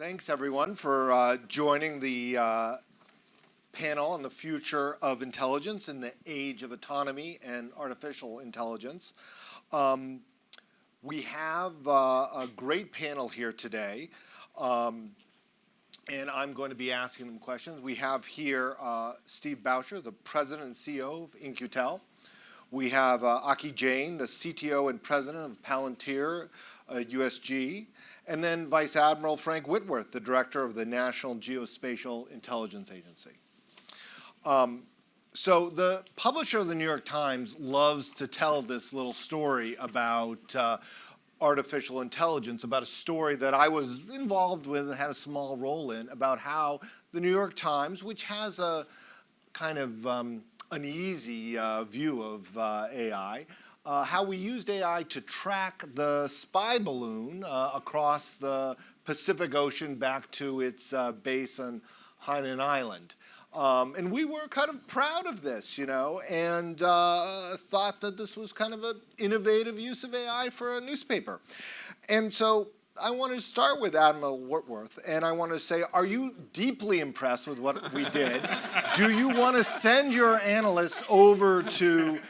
Thanks, everyone, for joining the panel on the future of intelligence in the age of autonomy and artificial intelligence. We have a great panel here today, and I'm going to be asking them questions. We have here Steve Boucher, the president and CEO of In-Q-Tel. We have Aki Jain, the CTO and president of Palantir USG. And then Vice Admiral Frank Whitworth, the director of the National Geospatial Intelligence Agency. So the publisher of the New York Times loves to tell this little story about artificial intelligence, about a story that I was involved with and had a small role in, about how the New York Times, which has a kind of uneasy view of AI, how we used AI to track the spy balloon across the Pacific Ocean back to its base on Hainan Island. And we were kind of proud of this, and thought that this was kind of an innovative use of AI for a newspaper. And so I want to start with Admiral Whitworth, and I want to say, are you deeply impressed with what we did? Do you want to send your analysts over to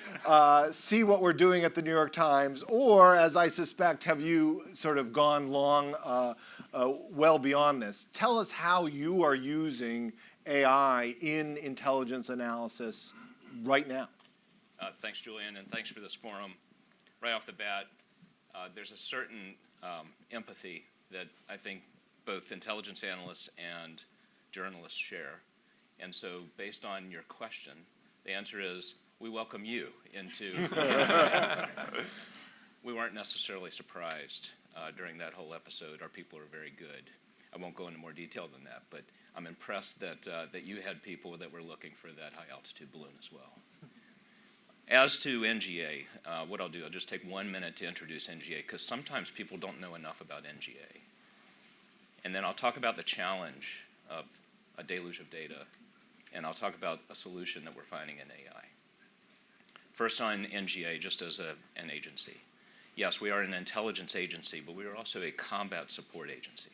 see what we're doing at the New York Times, or, as I suspect, have you sort of gone well beyond this? Tell us how you are using AI in intelligence analysis right now. Thanks, Julian, and thanks for this forum. Right off the bat, there's a certain empathy that I think both intelligence analysts and journalists share. And so based on your question, the answer is we welcome you into We weren't necessarily surprised during that whole episode. Our people are very good. I won't go into more detail than that, but I'm impressed that you had people that were looking for that high-altitude balloon as well. As to NGA, what I'll do, I'll just take 1 minute to introduce NGA, because sometimes people don't know enough about NGA. And then I'll talk about the challenge of a deluge of data, and I'll talk about a solution that we're finding in AI. First on NGA, just as an agency. Yes, we are an intelligence agency, but we are also a combat support agency.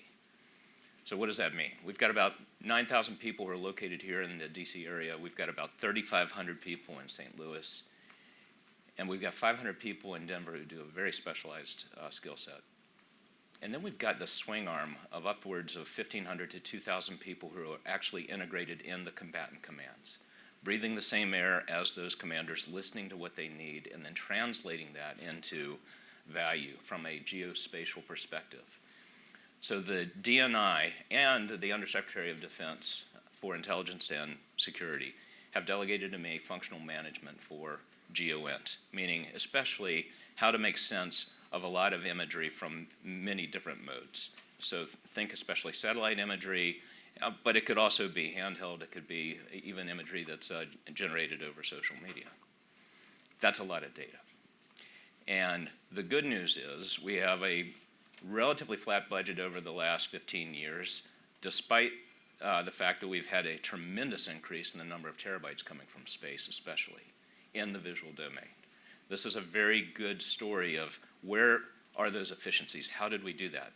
So what does that mean? We've got about 9,000 people who are located here in the DC area. We've got about 3,500 people in St. Louis. And we've got 500 people in Denver who do a very specialized skill set. And then we've got the swing arm of upwards of 1,500 to 2,000 people who are actually integrated in the combatant commands, breathing the same air as those commanders, listening to what they need, and then translating that into value from a geospatial perspective. So the DNI and the Undersecretary of Defense for Intelligence and Security have delegated to me functional management for GeoInt, meaning especially how to make sense of a lot of imagery from many different modes. So think especially satellite imagery, but it could also be handheld. It could be even imagery that's generated over social media. That's a lot of data. And the good news is we have a relatively flat budget over the last 15 years, despite the fact that we've had a tremendous increase in the number of terabytes coming from space, especially in the visual domain. This is a very good story of where are those efficiencies? How did we do that?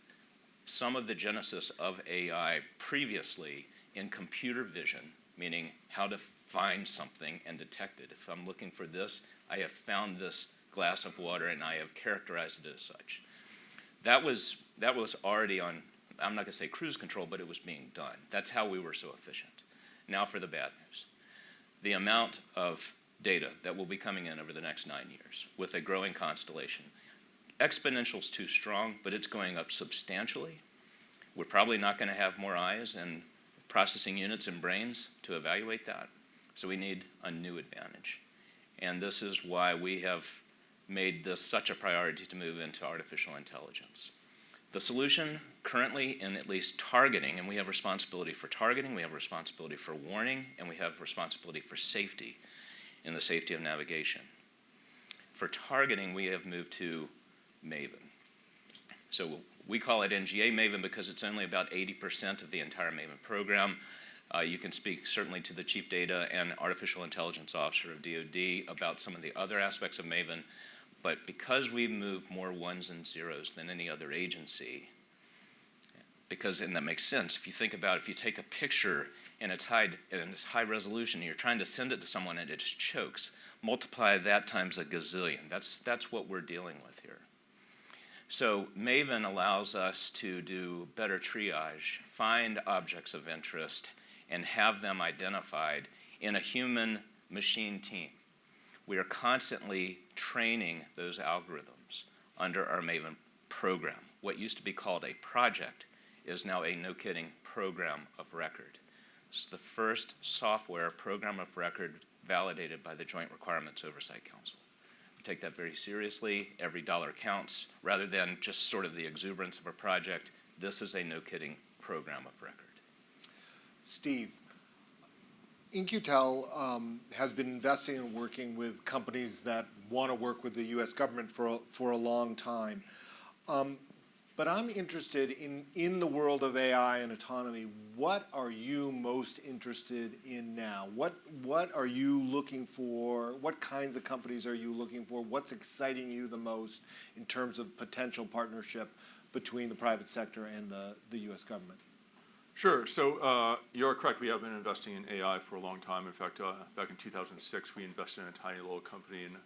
Some of the genesis of AI previously in computer vision, meaning how to find something and detect it. If I'm looking for this, I have found this glass of water and I have characterized it as such. That was already on, I'm not going to say cruise control, but it was being done. That's how we were so efficient. Now for the bad news. The amount of data that will be coming in over the next 9 years with a growing constellation. Exponential's too strong, but it's going up substantially. We're probably not going to have more eyes and processing units and brains to evaluate that. So we need a new advantage. And this is why we have made this such a priority to move into artificial intelligence. The solution currently in at least targeting, and we have responsibility for targeting, we have responsibility for warning, and we have responsibility for safety in the safety of navigation. For targeting, we have moved to Maven. So we call it NGA Maven because it's only about 80% of the entire Maven program. You can speak certainly to the Chief Data and Artificial Intelligence Officer of DoD about some of the other aspects of Maven. But because we move more ones and zeros than any other agency, and that makes sense. If you think about if you take a picture and it's high resolution, and you're trying to send it to someone and it just chokes, multiply that times a gazillion. That's what we're dealing with here. So Maven allows us to do better triage, find objects of interest, and have them identified in a human-machine team. We are constantly training those algorithms under our Maven program. What used to be called a project is now a, no kidding, program of record. It's the first software program of record validated by the Joint Requirements Oversight Council. We take that very seriously. Every dollar counts. Rather than just sort of the exuberance of a project, this is a no kidding program of record. Steve, In-Q-Tel has been investing and working with companies that want to work with the U.S. government for a long time. But I'm interested in the world of AI and autonomy. What are you most interested in now? What are you looking for? What kinds of companies are you looking for? What's exciting you the most in terms of potential partnership between the private sector and the U.S. government? Sure. So you're correct. We have been investing in AI for a long time. In fact, back in 2006, we invested in a tiny little company in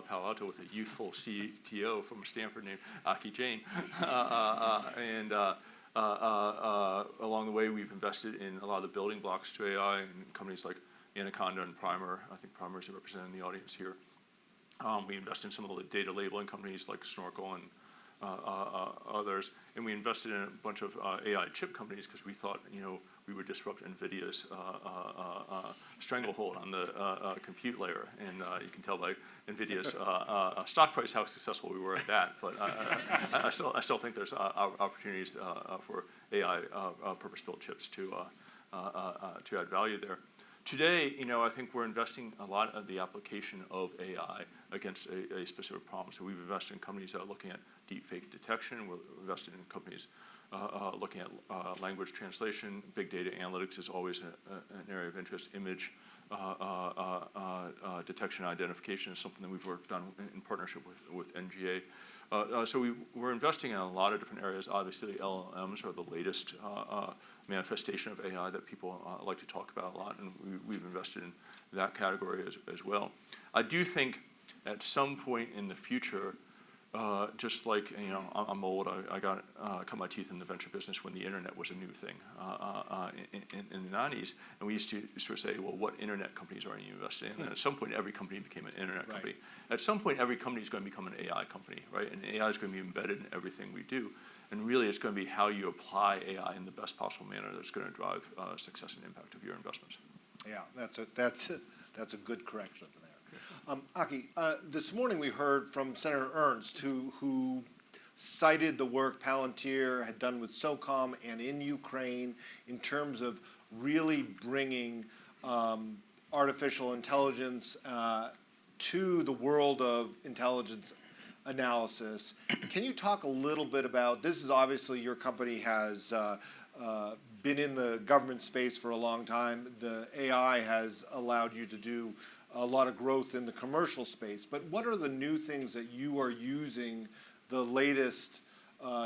Palo Alto with a youthful CTO from Stanford named Aki Jain. And along the way, we've invested in a lot of the building blocks to AI and companies like Anaconda and Primer. I think Primer is represented in the audience here. We invest in some of the data labeling companies like Snorkel and others, and we invested in a bunch of AI chip companies because we thought, we would disrupt NVIDIA's stranglehold on the compute layer, and you can tell by NVIDIA's stock price how successful we were at that. But I still think there's opportunities for AI purpose-built chips to add value there. Today, I think we're investing a lot of the application of AI against a specific problem. So we've invested in companies that are looking at deepfake detection. We're invested in companies looking at language translation. Big data analytics is always an area of interest. Image detection and identification is something that we've worked on in partnership with NGA. So we're investing in a lot of different areas. Obviously, LLMs are the latest manifestation of AI that people like to talk about a lot, and we've invested in that category as well. I do think at some point in the future, just like, I'm old, I cut my teeth in the venture business when the internet was a new thing in the 90s, and we used to sort of say, well, what internet companies are you invested in? And at some point, every company became an internet company. At some point, every company is going to become an AI company, right? And AI is going to be embedded in everything we do. And really, it's going to be how you apply AI in the best possible manner that's going to drive success and impact of your investments. Yeah, that's a good correction there. Aki, this morning we heard from Senator Ernst, who cited the work Palantir had done with SOCOM and in Ukraine in terms of really bringing artificial intelligence to the world of intelligence analysis. Can you talk a little bit about, this is obviously your company has been in the government space for a long time. The AI has allowed you to do a lot of growth in the commercial space, but what are the new things that you are using the latest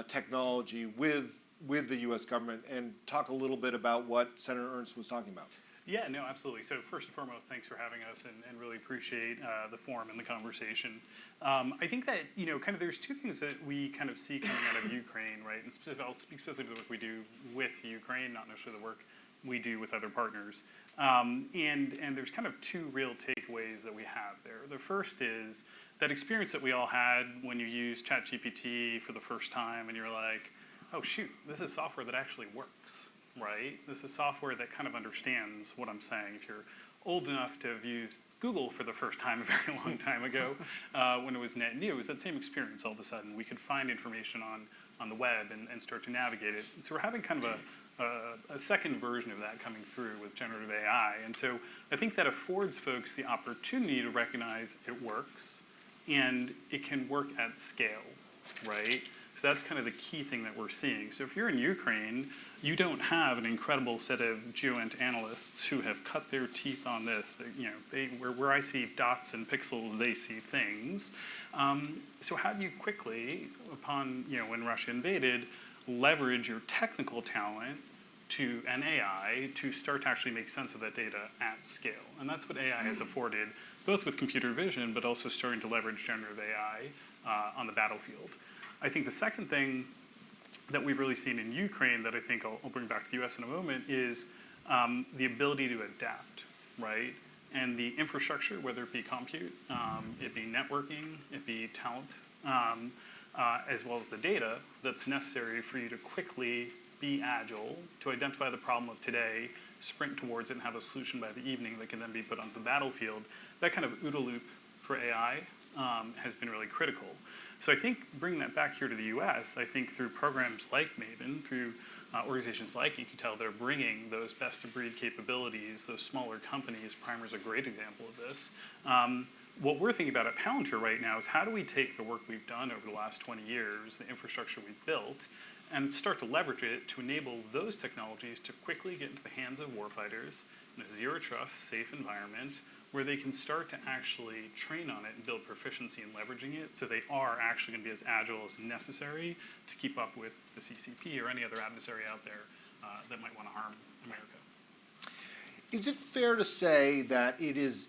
technology with the U.S. government, and talk a little bit about what Senator Ernst was talking about? Yeah, no, absolutely. So first and foremost, thanks for having us, and really appreciate the forum and the conversation. I think that, kind of there's two things that we kind of see coming out of Ukraine, right? And I'll speak specifically to the work we do with Ukraine, not necessarily the work we do with other partners. And there's kind of two real takeaways that we have there. The first is that experience that we all had when you used ChatGPT for the first time, and you're like, oh shoot, this is software that actually works. Right? This is software that kind of understands what I'm saying. If you're old enough to have used Google for the first time a very long time ago, when it was net new, it was that same experience all of a sudden. We could find information on the web and start to navigate it. So we're having kind of a second version of that coming through with generative AI. And so I think that affords folks the opportunity to recognize it works, and it can work at scale, right? So that's kind of the key thing that we're seeing. So if you're in Ukraine, you don't have an incredible set of geoint analysts who have cut their teeth on this. Where I see dots and pixels, they see things. So how do you quickly, upon when Russia invaded, leverage your technical talent to an AI to start to actually make sense of that data at scale. And that's what AI has afforded, both with computer vision, but also starting to leverage generative AI on the battlefield. I think the second thing that we've really seen in Ukraine that I think I'll bring back to the US in a moment is the ability to adapt, right? And the infrastructure, whether it be compute, it be networking, it be talent, as well as the data that's necessary for you to quickly be agile, to identify the problem of today, sprint towards it, and have a solution by the evening that can then be put onto the battlefield. That kind of OODA loop for AI has been really critical. So I think bringing that back here to the US, I think through programs like Maven, through organizations like EQTEL, they're bringing those best-of-breed capabilities, those smaller companies. Primer's a great example of this. What we're thinking about at Palantir right now is how do we take the work we've done over the last 20 years, the infrastructure we've built, and start to leverage it to enable those technologies to quickly get into the hands of warfighters in a zero-trust, safe environment where they can start to actually train on it and build proficiency in leveraging it so they are actually going to be as agile as necessary to keep up with the CCP or any other adversary out there that might want to harm America. Is it fair to say that it is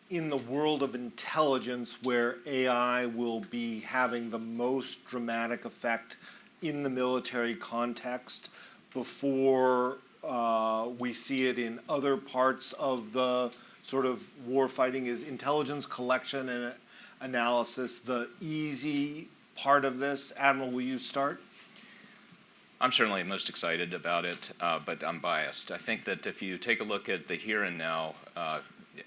in the world of intelligence where AI will be having the most dramatic effect in the military context before we see it in other parts of the sort of war fighting? Is intelligence collection and analysis the easy part of this? Admiral, will you start? I'm certainly most excited about it, but I'm biased. I think that if you take a look at the here and now,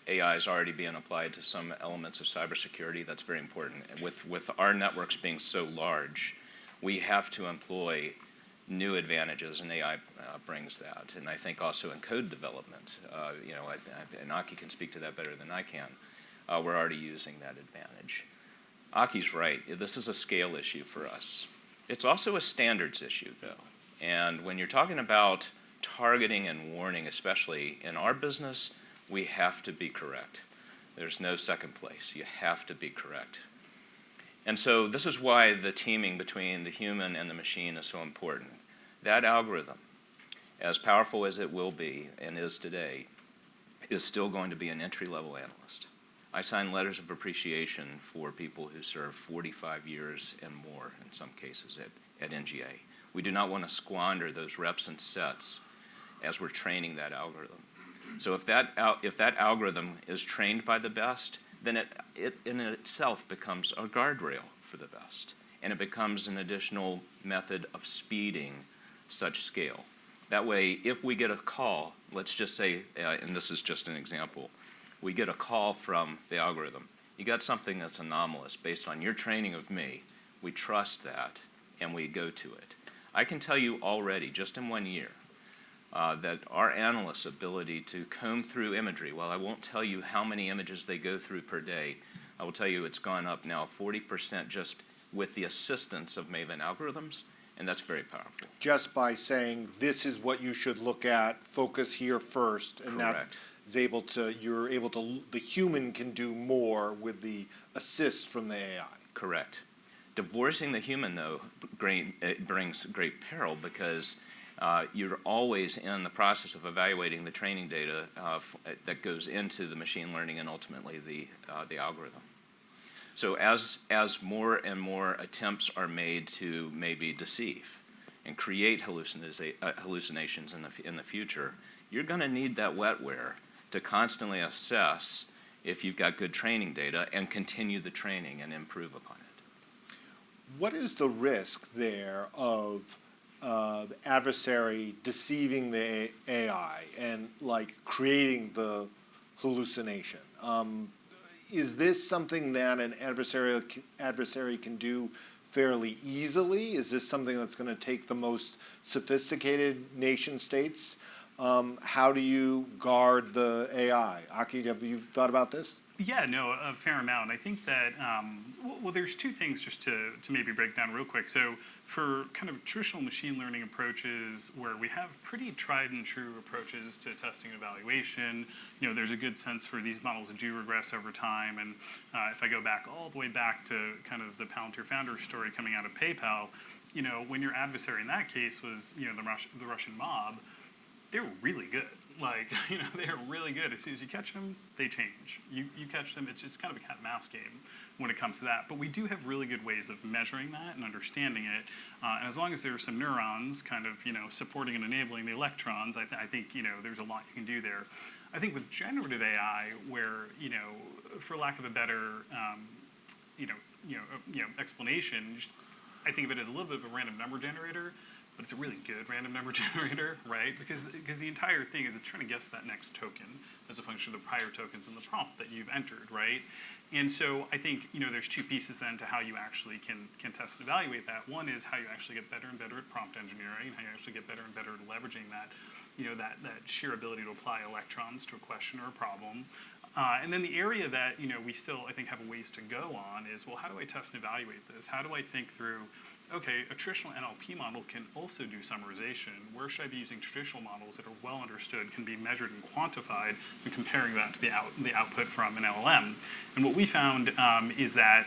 AI is already being applied to some elements of cybersecurity. That's very important. And with our networks being so large, we have to employ new advantages, and AI brings that. And I think also in code development, and Aki can speak to that better than I can, we're already using that advantage. Aki's right. This is a scale issue for us. It's also a standards issue, though. And when you're talking about targeting and warning, especially in our business, we have to be correct. There's no second place. You have to be correct. And so this is why the teaming between the human and the machine is so important. That algorithm, as powerful as it will be and is today, is still going to be an entry-level analyst. I sign letters of appreciation for people who serve 45 years and more, in some cases, at NGA. We do not want to squander those reps and sets as we're training that algorithm. So if that algorithm is trained by the best, then it in itself becomes a guardrail for the best. And it becomes an additional method of speeding such scale. That way, if we get a call, let's just say, and this is just an example, we get a call from the algorithm. You got something that's anomalous based on your training of me. We trust that, and we go to it. I can tell you already, just in 1 year, that our analysts' ability to comb through imagery, while I won't tell you how many images they go through per day, I will tell you it's gone up now 40% just with the assistance of Maven algorithms, and that's very powerful. Just by saying, this is what you should look at, focus here first, and Correct. that is the human can do more with the assist from the AI. Correct. Divorcing the human, though, it brings great peril because you're always in the process of evaluating the training data that goes into the machine learning and ultimately the algorithm. So as more and more attempts are made to maybe deceive and create hallucinations in the future, you're going to need that wetware to constantly assess if you've got good training data and continue the training and improve upon it. What is the risk there of the adversary deceiving the AI and like creating the hallucination? Is this something that an adversary can do fairly easily? Is this something that's going to take the most sophisticated nation states? How do you guard the AI? Aki, have you thought about this? Yeah, no, a fair amount. I think that, well, there's two things just to maybe break down real quick. So for kind of traditional machine learning approaches where we have pretty tried and true approaches to testing and evaluation, there's a good sense for these models do regress over time. And if I go back all the way back to kind of the Palantir founder story coming out of PayPal, when your adversary in that case was, the Russian mob, they're really good. Like, they're really good. As soon as you catch them, they change. You catch them, it's kind of a cat and mouse game when it comes to that. But we do have really good ways of measuring that and understanding it. And as long as there are some neurons kind of, supporting and enabling the electrons, I think, there's a lot you can do there. I think with generative AI, where, for lack of a better, explanation, I think of it as a little bit of a random number generator, but it's a really good random number generator, right? Because the entire thing is it's trying to guess that next token as a function of the prior tokens in the prompt that you've entered, right? And so I think, there's two pieces then to how you actually can test and evaluate that. One is how you actually get better and better at prompt engineering, and how you actually get better and better at leveraging that, that sheer ability to apply electrons to a question or a problem. And then the area that, we still, I think, have a ways to go on is, well, how do I test and evaluate this? How do I think through, okay, a traditional NLP model can also do summarization. Where should I be using traditional models that are well understood, can be measured and quantified, and comparing that to the output from an LLM? And what we found is that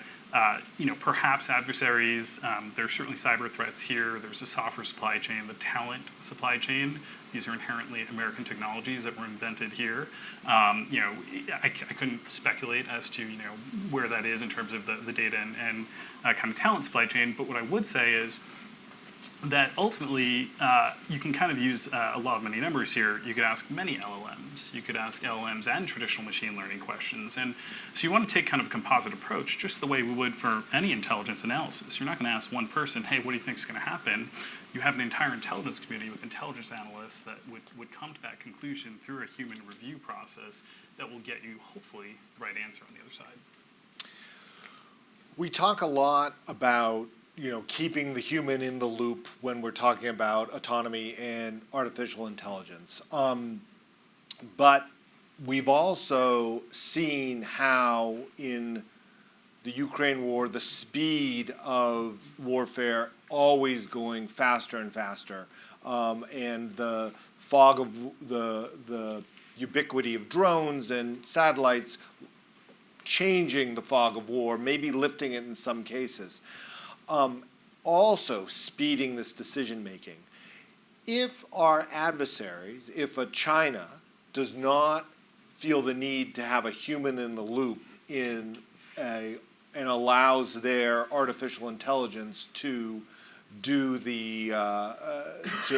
perhaps adversaries, there's certainly cyber threats here, there's the software supply chain, the talent supply chain. These are inherently American technologies that were invented here. I couldn't speculate as to where that is in terms of the data and kind of talent supply chain. But what I would say is that ultimately you can kind of use a law of many numbers here. You could ask many LLMs. You could ask LLMs and traditional machine learning questions. And so you want to take kind of a composite approach, just the way we would for any intelligence analysis. You're not going to ask one person, hey, what do you think is going to happen? You have an entire intelligence community with intelligence analysts that would come to that conclusion through a human review process that will get you, hopefully, the right answer on the other side. We talk a lot about keeping the human in the loop when we're talking about autonomy and artificial intelligence. But we've also seen how in the Ukraine war, the speed of warfare always going faster and faster, and the fog of the ubiquity of drones and satellites changing the fog of war, maybe lifting it in some cases. Also speeding this decision making. If our adversaries, if a China does not feel the need to have a human in the loop and allows their artificial intelligence to do to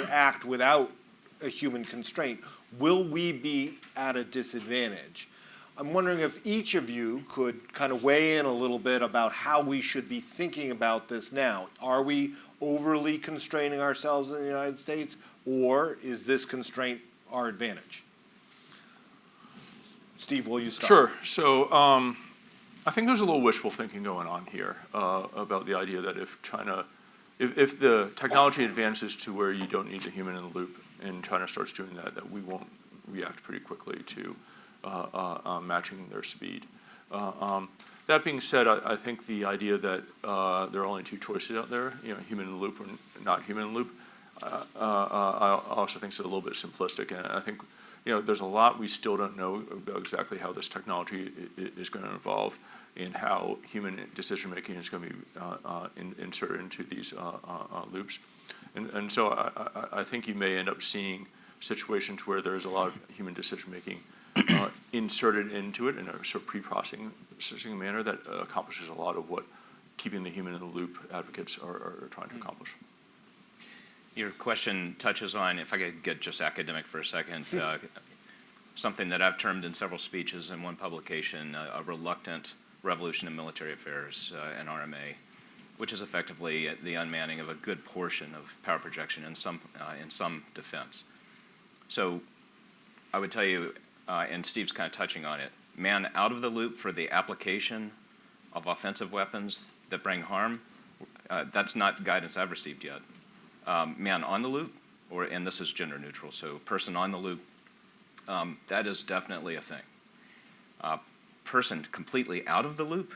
act without a human constraint, will we be at a disadvantage? I'm wondering if each of you could kind of weigh in a little bit about how we should be thinking about this now. Are we overly constraining ourselves in the United States, or is this constraint our advantage? Steve, will you start? Sure. So I think there's a little wishful thinking going on here about the idea that if the technology advances to where you don't need the human in the loop, and China starts doing that we won't react pretty quickly to matching their speed. That being said, I think the idea that there are only two choices out there, human in the loop or not human in the loop, I also think it's a little bit simplistic. And I think there's a lot we still don't know about exactly how this technology is going to evolve and how human decision making is going to be inserted into these loops. And so I think you may end up seeing situations where there's a lot of human decision making inserted into it in a sort of pre-processing manner that accomplishes a lot of what keeping the human in the loop advocates are trying to accomplish. Your question touches on, if I could get just academic for a second, something that I've termed in several speeches in one publication, a reluctant revolution in military affairs, an RMA, which is effectively the unmanning of a good portion of power projection in some defense. So I would tell you, and Steve's kind of touching on it, man out of the loop for the application of offensive weapons that bring harm, that's not guidance I've received yet. Man on the loop, and this is gender neutral, so person on the loop, that is definitely a thing. Person completely out of the loop,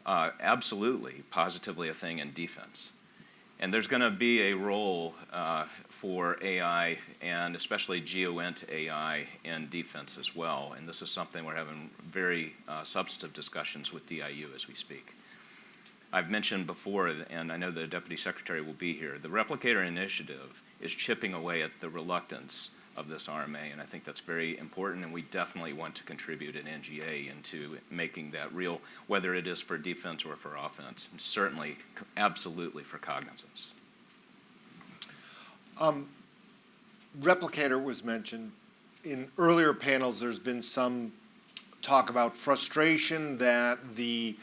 absolutely, positively a thing in defense. And there's going to be a role for AI, and especially GeoInt AI in defense as well. And this is something we're having very substantive discussions with DIU as we speak. I've mentioned before, and I know the Deputy Secretary will be here, the Replicator initiative is chipping away at the reluctance of this RMA, and I think that's very important, and we definitely want to contribute at NGA into making that real, whether it is for defense or for offense, and certainly, absolutely for cognizance. Replicator was mentioned. In earlier panels, there's been some talk about frustration that the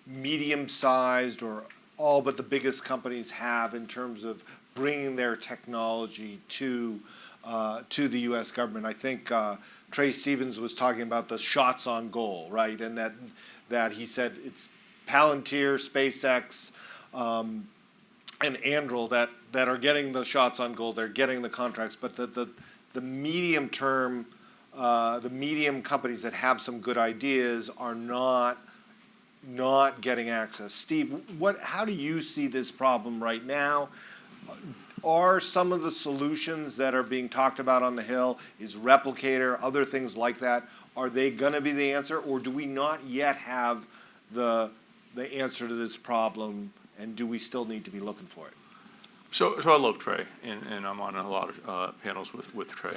medium-sized or all but the biggest companies have in terms of bringing their technology to the U.S. government. I think Trey Stevens was talking about the shots on goal, right? And that he said it's Palantir, SpaceX, and Anduril that are getting the shots on goal. They're getting the contracts, but the medium term, the medium companies that have some good ideas are not getting access. Steve, how do you see this problem right now? Are some of the solutions that are being talked about on the Hill, is Replicator, other things like that, are they going to be the answer, or do we not yet have the answer to this problem, and do we still need to be looking for it? So I love Trey, and I'm on a lot of panels with Trey.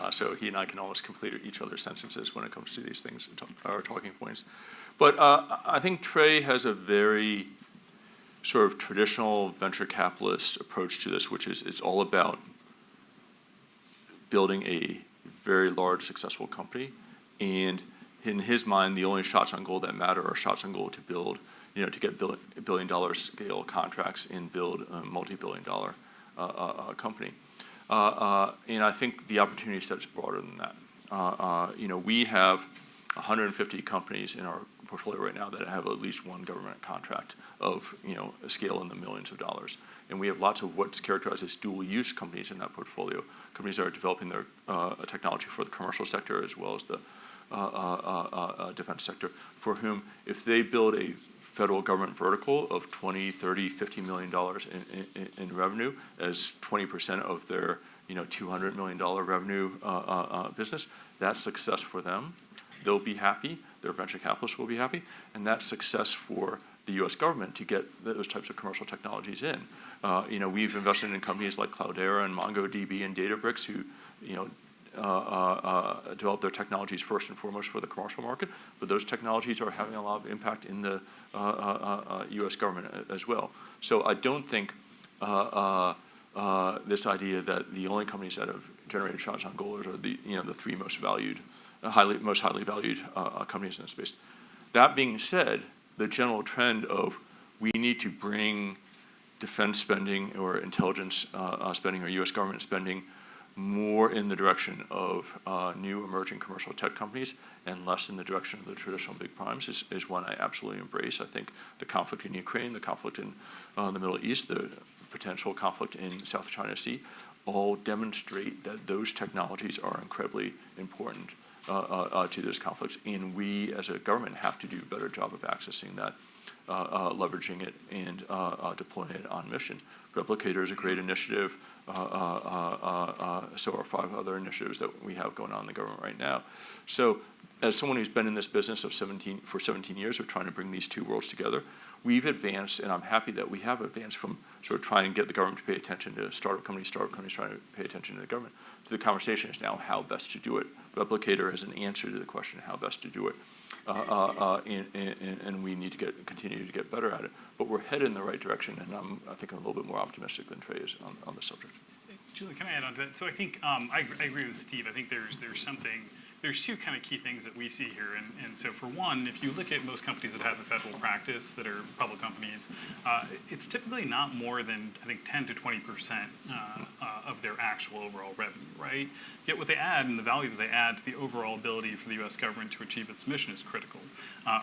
So he and I can almost complete each other's sentences when it comes to these things, our talking points. But I think Trey has a very sort of traditional venture capitalist approach to this, which is it's all about building a very large, successful company. And in his mind, the only shots on goal that matter are shots on goal to build, to get billion-dollar scale contracts and build a multi-billion-dollar company. And I think the opportunity set is broader than that. We have 150 companies in our portfolio right now that have at least one government contract of a scale in the millions of dollars, and we have lots of what's characterized as dual-use companies in that portfolio. Companies that are developing their technology for the commercial sector as well as the defense sector, for whom if they build a federal government vertical of $20, $30, $50 million in revenue as 20% of their $200 million revenue business, that's success for them. They'll be happy, their venture capitalists will be happy, and that's success for the U.S. government to get those types of commercial technologies in. We've invested in companies like Cloudera and MongoDB and Databricks who, develop their technologies first and foremost for the commercial market, but those technologies are having a lot of impact in the U.S. government as well. So I don't think this idea that the only companies that have generated shots on goal are the three most valued, most highly valued companies in the space. That being said, the general trend of we need to bring defense spending or intelligence spending or U.S. government spending more in the direction of new emerging commercial tech companies and less in the direction of the traditional big primes is one I absolutely embrace. I think the conflict in Ukraine, the conflict in the Middle East, the potential conflict in South China Sea all demonstrate that those technologies are incredibly important to those conflicts, and we as a government have to do a better job of accessing that, leveraging it, and deploying it on mission. Replicator is a great initiative. So are 5 other initiatives that we have going on in the government right now. So as someone who's been in this business for 17 years of trying to bring these two worlds together, we've advanced, and I'm happy that we have advanced from sort of trying to get the government to pay attention to startup companies trying to pay attention to the government, to the conversation is now how best to do it. Replicator is an answer to the question how best to do it. And we need to continue to get better at it. But we're headed in the right direction, and I think I'm a little bit more optimistic than Trey is on this subject. Julie, can I add on to that? So I think I agree with Steve. I think there's two kind of key things that we see here. And so for one, if you look at most companies that have a federal practice that are public companies, it's typically not more than, I think, 10 to 20% of their actual overall revenue, right? Yet what they add and the value that they add to the overall ability for the U.S. government to achieve its mission is critical.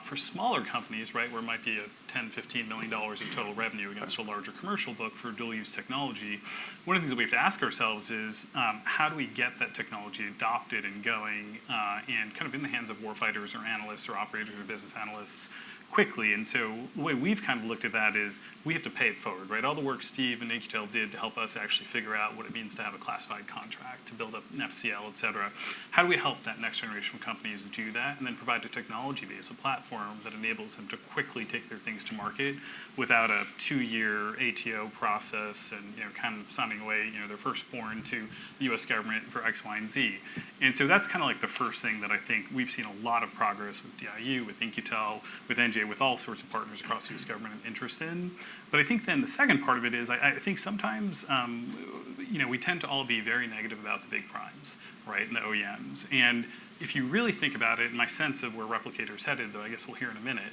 For smaller companies, right, where it might be a $10, $15 million of total revenue against a larger commercial book for dual-use technology, one of the things that we have to ask ourselves is how do we get that technology adopted and going and kind of in the hands of warfighters or analysts or operators or business analysts quickly. And so the way we've kind of looked at that is we have to pay it forward, right? All the work Steve and In-Q-Tel did to help us actually figure out what it means to have a classified contract, to build up an FCL, et cetera. How do we help that next generation of companies do that and then provide a technology base, a platform that enables them to quickly take their things to market without a 2-year ATO process and, kind of signing away, their firstborn to the U.S. government for X, Y, and Z. And so that's kind of like the first thing that I think we've seen a lot of progress with DIU, with In-Q-Tel, with NGA, with all sorts of partners across the U.S. government and interest in. But I think then the second part of it is I think sometimes, we tend to all be very negative about the big primes, right, and the OEMs. And if you really think about it, my sense of where Replicator is headed, though I guess we'll hear in a minute,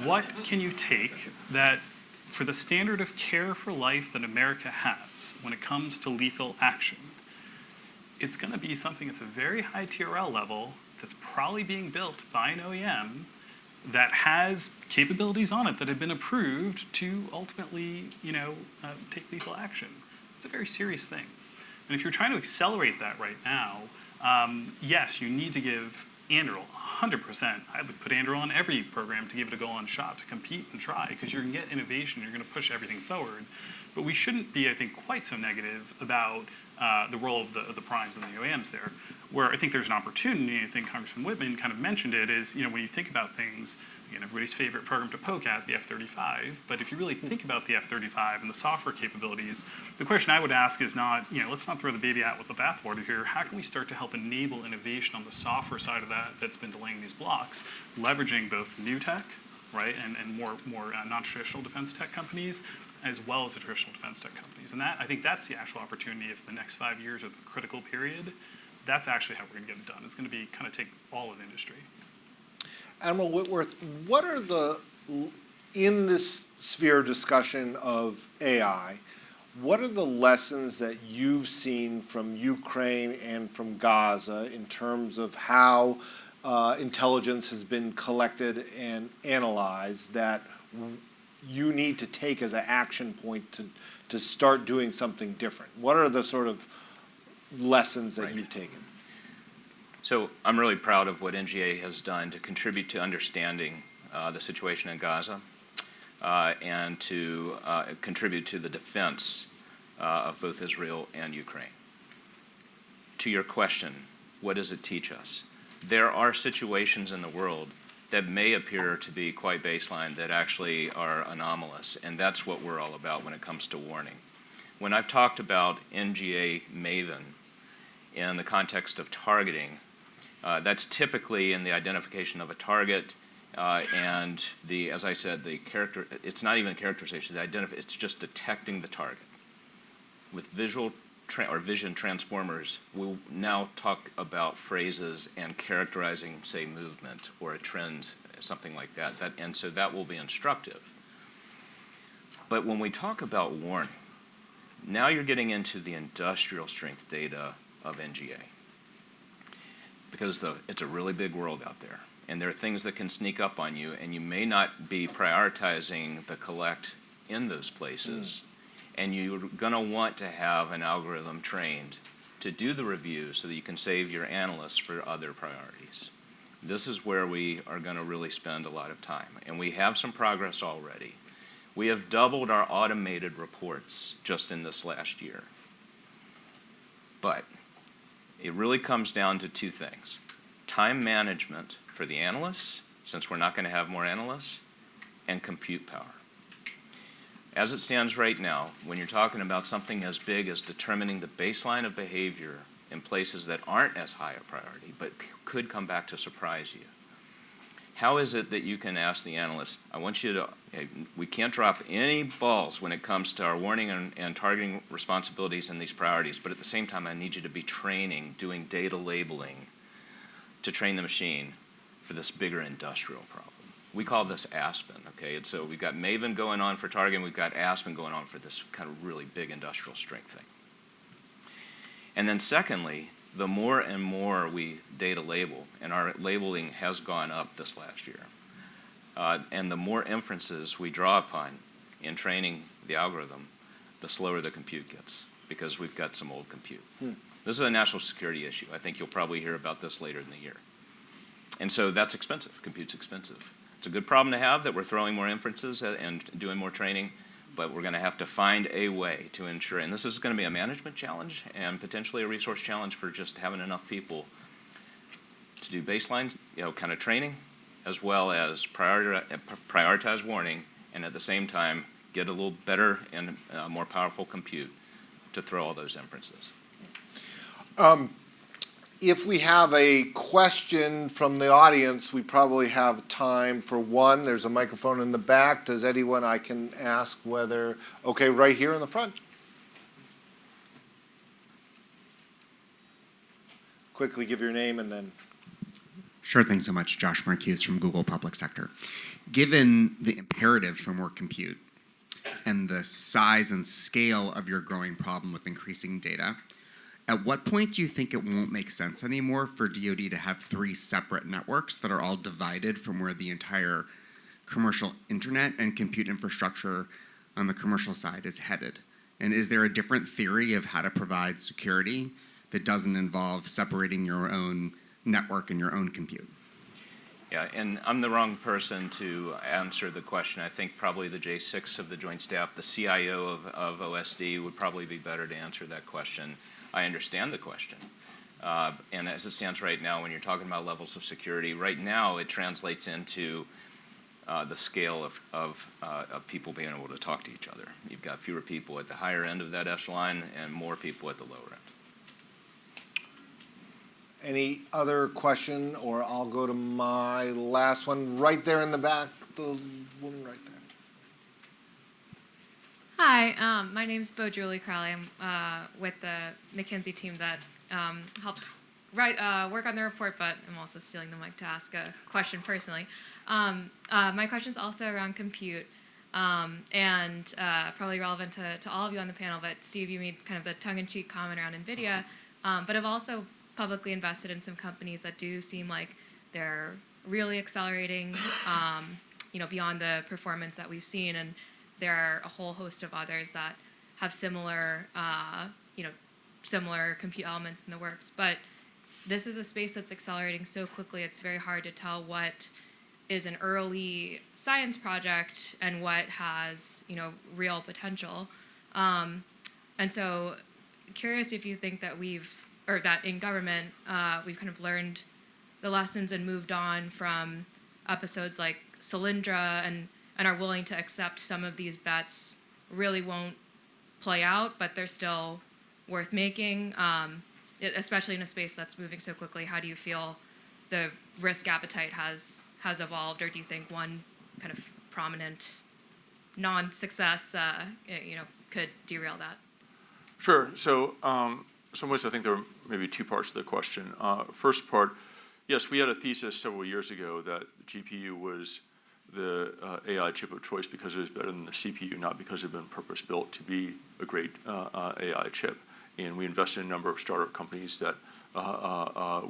what can you take that for the standard of care for life that America has when it comes to lethal action, it's going to be something that's a very high TRL level that's probably being built by an OEM that has capabilities on it that have been approved to ultimately, take lethal action. It's a very serious thing. And if you're trying to accelerate that right now, yes, you need to give Anduril 100%. I would put Anduril on every program to give it a go-on shot, to compete and try, because you're going to get innovation, you're going to push everything forward. But we shouldn't be, I think, quite so negative about the role of the primes and the OEMs there. Where I think there's an opportunity, I think Congressman Whitman kind of mentioned it, is, when you think about things, again, everybody's favorite program to poke at, the F-35, but if you really think about the F-35 and the software capabilities, the question I would ask is not, let's not throw the baby out with the bathwater here. How can we start to help enable innovation on the software side of that that's been delaying these blocks, leveraging both new tech, right, and more non-traditional defense tech companies, as well as the traditional defense tech companies. And that, I think that's the actual opportunity if the next 5 years are the critical period. That's actually how we're going to get it done. It's going to be kind of take all of industry. Admiral Whitworth, what are in this sphere of discussion of AI, what are the lessons that you've seen from Ukraine and from Gaza in terms of how intelligence has been collected and analyzed that you need to take as an action point to start doing something different? What are the sort of lessons that you've taken? So I'm really proud of what NGA has done to contribute to understanding the situation in Gaza and to contribute to the defense of both Israel and Ukraine. To your question, what does it teach us? There are situations in the world that may appear to be quite baseline that actually are anomalous, and that's what we're all about when it comes to warning. When I've talked about NGA Maven in the context of targeting, that's typically in the identification of a target and as I said, it's not even characterization, it's just detecting the target. With vision transformers, we'll now talk about phrases and characterizing, say, movement or a trend, something like that. And so that will be instructive. But when we talk about warning, now you're getting into the industrial strength data of NGA. Because it's a really big world out there. And there are things that can sneak up on you, and you may not be prioritizing the collect in those places. And you're going to want to have an algorithm trained to do the review so that you can save your analysts for other priorities. This is where we are going to really spend a lot of time. And we have some progress already. We have doubled our automated reports just in this last year. But it really comes down to two things. Time management for the analysts, since we're not going to have more analysts, and compute power. As it stands right now, when you're talking about something as big as determining the baseline of behavior in places that aren't as high a priority, but could come back to surprise you, how is it that you can ask the analysts, I want you to, we can't drop any balls when it comes to our warning and targeting responsibilities and these priorities, but at the same time, I need you to be training, doing data labeling to train the machine for this bigger industrial problem. We call this Aspen, okay? And so we've got Maven going on for targeting, we've got Aspen going on for this kind of really big industrial strength thing. And then secondly, the more and more we data label, and our labeling has gone up this last year, and the more inferences we draw upon in training the algorithm, the slower the compute gets, because we've got some old compute. This is a national security issue. I think you'll probably hear about this later in the year. And so that's expensive. Compute's expensive. It's a good problem to have that we're throwing more inferences and doing more training, but we're going to have to find a way to ensure, and this is going to be a management challenge and potentially a resource challenge for just having enough people to do baseline, kind of training, as well as prioritize warning, and at the same time get a little better and more powerful compute to throw all those inferences. If we have a question from the audience, we probably have time for one. There's a microphone in the back. Does anyone, I can ask whether, okay, right here in the front. Quickly give your name and then. Sure, thanks so much. Josh Marcuse from Google Public Sector. Given the imperative for more compute and the size and scale of your growing problem with increasing data, at what point do you think it won't make sense anymore for DoD to have 3 separate networks that are all divided from where the entire commercial internet and compute infrastructure on the commercial side is headed? And is there a different theory of how to provide security that doesn't involve separating your own network and your own compute? Yeah, and I'm the wrong person to answer the question. I think probably the J6 of the Joint Staff, the CIO of OSD, would probably be better to answer that question. I understand the question. And as it stands right now, when you're talking about levels of security, right now it translates into the scale of people being able to talk to each other. You've got fewer people at the higher end of that echelon and more people at the lower end. Any other question, or I'll go to my last one right there in the back, the woman right there. Hi, my name's Bo Julie Crowley. I'm with the McKinsey team that helped work on the report, but I'm also stealing the mic to ask a question personally. My question is also around compute, and probably relevant to all of you on the panel, but Steve, you made kind of the tongue-in-cheek comment around NVIDIA, but I've also publicly invested in some companies that do seem like they're really accelerating, beyond the performance that we've seen, and there are a whole host of others that have similar compute elements in the works. But this is a space that's accelerating so quickly, it's very hard to tell what is an early science project and what has, real potential. And so curious if you think that that in government, we've kind of learned the lessons and moved on from episodes like Solyndra and are willing to accept some of these bets really won't play out, but they're still worth making, especially in a space that's moving so quickly. How do you feel the risk appetite has evolved, or do you think one kind of prominent non-success, could derail that? Sure. So, some ways I think there are maybe 2 parts to the question. First part, yes, we had a thesis several years ago that GPU was the AI chip of choice because it was better than the CPU, not because it had been purpose-built to be a great AI chip. And we invested in a number of startup companies that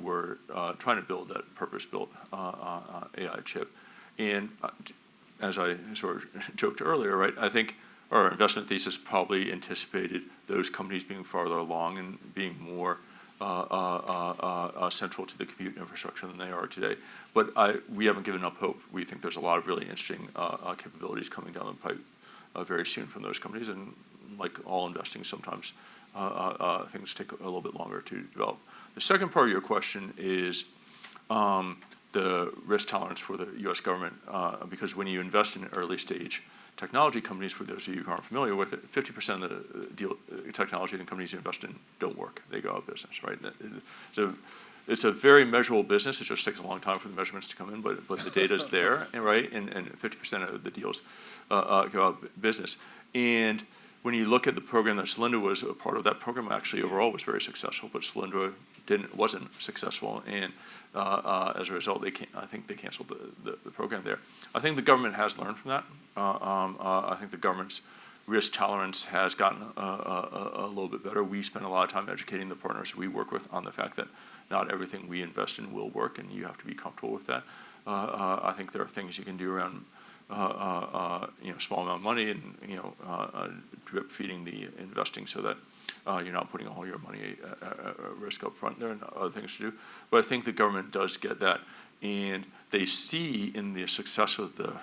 were trying to build that purpose-built AI chip. And as I sort of joked earlier, right, I think our investment thesis probably anticipated those companies being farther along and being more central to the compute infrastructure than they are today. But we haven't given up hope. We think there's a lot of really interesting capabilities coming down the pipe very soon from those companies. And like all investing, sometimes things take a little bit longer to develop. The second part of your question is the risk tolerance for the U.S. government, because when you invest in early stage technology companies, for those of you who aren't familiar with it, 50% of the technology and companies you invest in don't work. They go out of business, right? So it's a very measurable business. It just takes a long time for the measurements to come in, but the data is there, right? And 50% of the deals go out of business. And when you look at the program that Solyndra was a part of, that program actually overall was very successful, but Solyndra wasn't successful, and as a result, I think they canceled the program there. I think the government has learned from that. I think the government's risk tolerance has gotten a little bit better. We spend a lot of time educating the partners we work with on the fact that not everything we invest in will work, and you have to be comfortable with that. I think there are things you can do around small amount of money and drip feeding the investing so that you're not putting all your money at risk up front. There are other things to do, but I think the government does get that. and they see in the success of the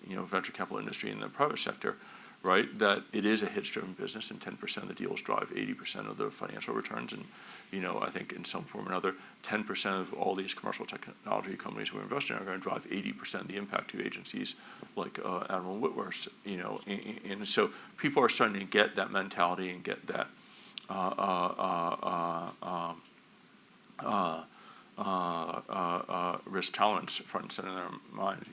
venture capital industry in the private sector, right, that it is a hits-driven business, and 10% of the deals drive 80% of the financial returns. And I think in some form or another, 10% of all these commercial technology companies we're investing in are going to drive 80% of the impact to agencies like Admiral Whitworth's. And so people are starting to get that mentality and get that risk tolerance front and center in their mind.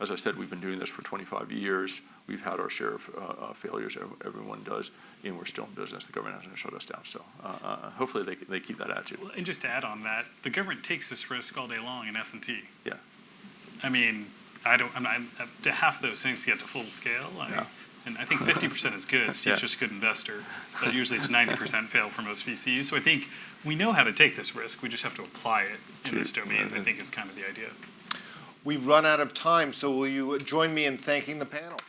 As I said, we've been doing this for 25 years. We've had our share of failures. Everyone does, and we're still in business. The government hasn't shut us down. So hopefully they keep that attitude. Well, and just to add on that, the government takes this risk all day long in S&T. Yeah. I mean, to half of those things get to full scale. And I think 50% is good. Steve's just a good investor. But usually it's 90% fail for most VCs. So I think we know how to take this risk. We just have to apply it in this domain, I think is kind of the idea. We've run out of time, so will you join me in thanking the panel?